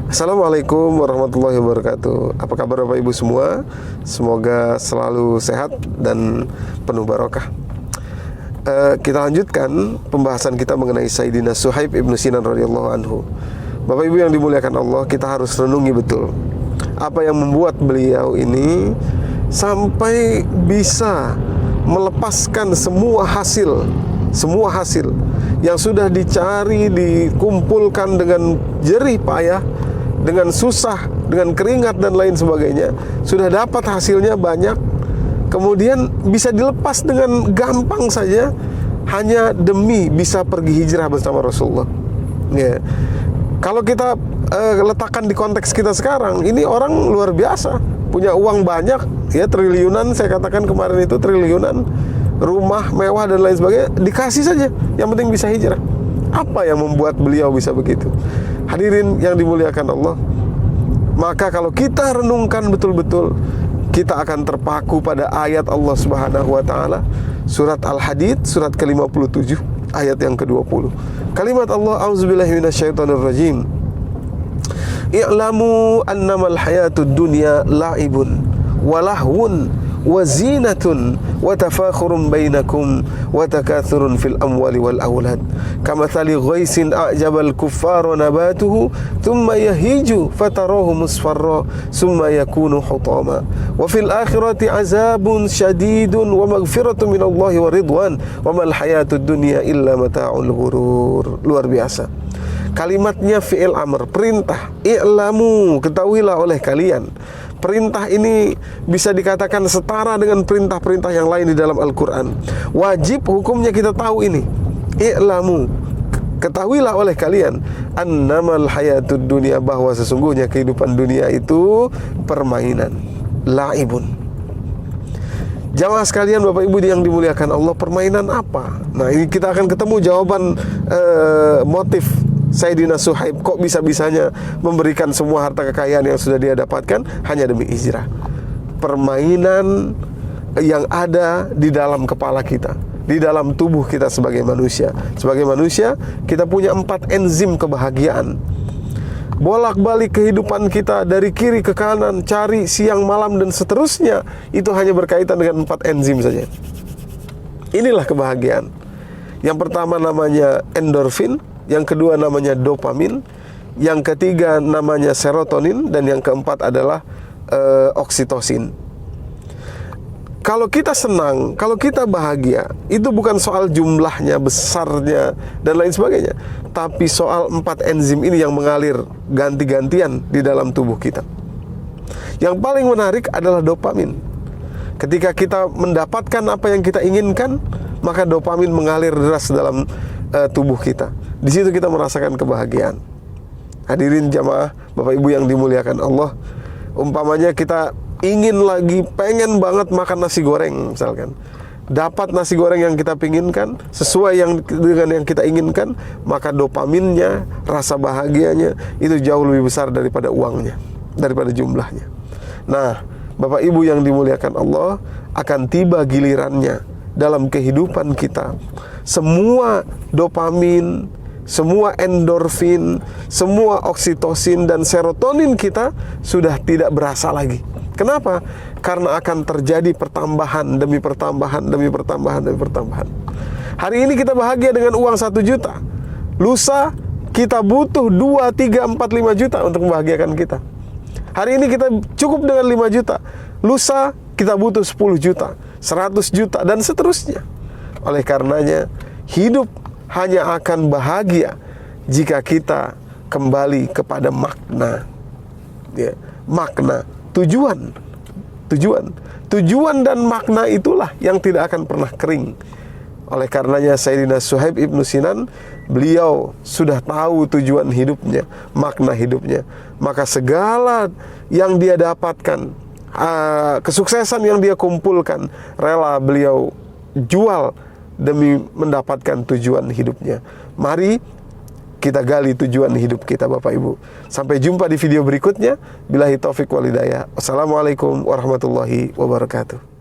Assalamualaikum warahmatullahi wabarakatuh. Apa kabar Bapak Ibu semua? Semoga selalu sehat dan penuh barokah. Kita lanjutkan pembahasan kita mengenai Sayyidina Suhaib ibnu Sinan radhiyallahu anhu. Bapak Ibu yang dimuliakan Allah, kita harus renungi betul apa yang membuat beliau ini sampai bisa melepaskan semua hasil yang sudah dicari, dikumpulkan dengan jerih payah, dengan susah, dengan keringat dan lain sebagainya, sudah dapat hasilnya banyak, kemudian bisa dilepas dengan gampang saja hanya demi bisa pergi hijrah bersama Rasulullah. Ya. Kalau kita letakkan di konteks kita sekarang, ini orang luar biasa, punya uang banyak, ya triliunan, saya katakan kemarin itu triliunan, rumah mewah dan lain sebagainya, dikasih saja, yang penting bisa hijrah. Apa yang membuat beliau bisa begitu? Hadirin yang dimuliakan Allah, maka kalau kita renungkan betul-betul, kita akan terpaku pada ayat Allah Subhanahu wa taala, surat Al-Hadid, surat ke-57, ayat yang ke-20. Kalimat Allah, auzubillahi minasyaitonirrajim. I'lamu annamal hayatud dunya la'ibun wa lahwun wa zinatun wa tafakhurun bainakum wa takathurun fil amwali wal aulad kamathali ghaisin a'jabal kuffara nabatuhu thumma yahiju fatarahu musfarra thumma yakunu hutama wa fil akhirati azabun syadidun wa maghfiratun minallahi wa ridwan wa mal hayatud dunya illa mata'ul ghurur. Luar biasa. Kalimatnya fi'il amr, perintah. I'lamu, ketahuilah oleh kalian. Perintah ini bisa dikatakan setara dengan perintah-perintah yang lain di dalam Al-Quran. Wajib hukumnya kita tahu ini. I'lamu, ketahuilah oleh kalian, annamal hayatud dunia, bahwa sesungguhnya kehidupan dunia itu permainan, la'ibun. Jamaah sekalian, Bapak Ibu yang dimuliakan Allah, permainan apa? Nah, ini kita akan ketemu jawaban motif Sayyidina Suhaib kok bisa-bisanya memberikan semua harta kekayaan yang sudah dia dapatkan hanya demi hijrah. Permainan yang ada di dalam kepala kita, di dalam tubuh kita sebagai manusia. Sebagai manusia, kita punya 4 enzim kebahagiaan. Bolak-balik kehidupan kita dari kiri ke kanan, cari siang malam dan seterusnya, itu hanya berkaitan dengan 4 enzim saja. Inilah kebahagiaan. Yang pertama namanya endorfin, yang kedua namanya dopamin, yang ketiga namanya serotonin, dan yang keempat adalah oksitosin. Kalau kita senang, kalau kita bahagia, itu bukan soal jumlahnya, besarnya, dan lain sebagainya, tapi soal 4 enzim ini yang mengalir ganti-gantian di dalam tubuh kita. Yang paling menarik adalah dopamin. Ketika kita mendapatkan apa yang kita inginkan, maka dopamin mengalir deras dalam tubuh kita. Di situ kita merasakan kebahagiaan. Hadirin jamaah, Bapak Ibu yang dimuliakan Allah, umpamanya kita ingin lagi, pengen banget makan nasi goreng misalkan, dapat nasi goreng yang kita pinginkan sesuai dengan yang kita inginkan, maka dopaminnya, rasa bahagianya itu jauh lebih besar daripada uangnya, daripada jumlahnya. Nah, Bapak Ibu yang dimuliakan Allah, akan tiba gilirannya dalam kehidupan kita, semua dopamin, semua endorfin, semua oksitosin dan serotonin kita sudah tidak berasa lagi. Kenapa? Karena akan terjadi pertambahan demi pertambahan demi pertambahan demi pertambahan. Hari ini kita bahagia dengan uang 1 juta. Lusa kita butuh 2, 3, 4, 5 juta untuk membahagiakan kita. Hari ini kita cukup dengan 5 juta. Lusa kita butuh 10 juta, 100 juta, dan seterusnya. Oleh karenanya, hidup hanya akan bahagia jika kita kembali kepada makna, ya, makna, tujuan dan makna itulah yang tidak akan pernah kering. Oleh karenanya Sayyidina Suhaib ibnu Sinan, beliau sudah tahu tujuan hidupnya, makna hidupnya, maka segala yang dia dapatkan, kesuksesan yang dia kumpulkan, rela beliau jual demi mendapatkan tujuan hidupnya. Mari kita gali tujuan hidup kita, Bapak Ibu. Sampai jumpa di video berikutnya. Billahi taufik wal hidayah. Wassalamualaikum warahmatullahi wabarakatuh.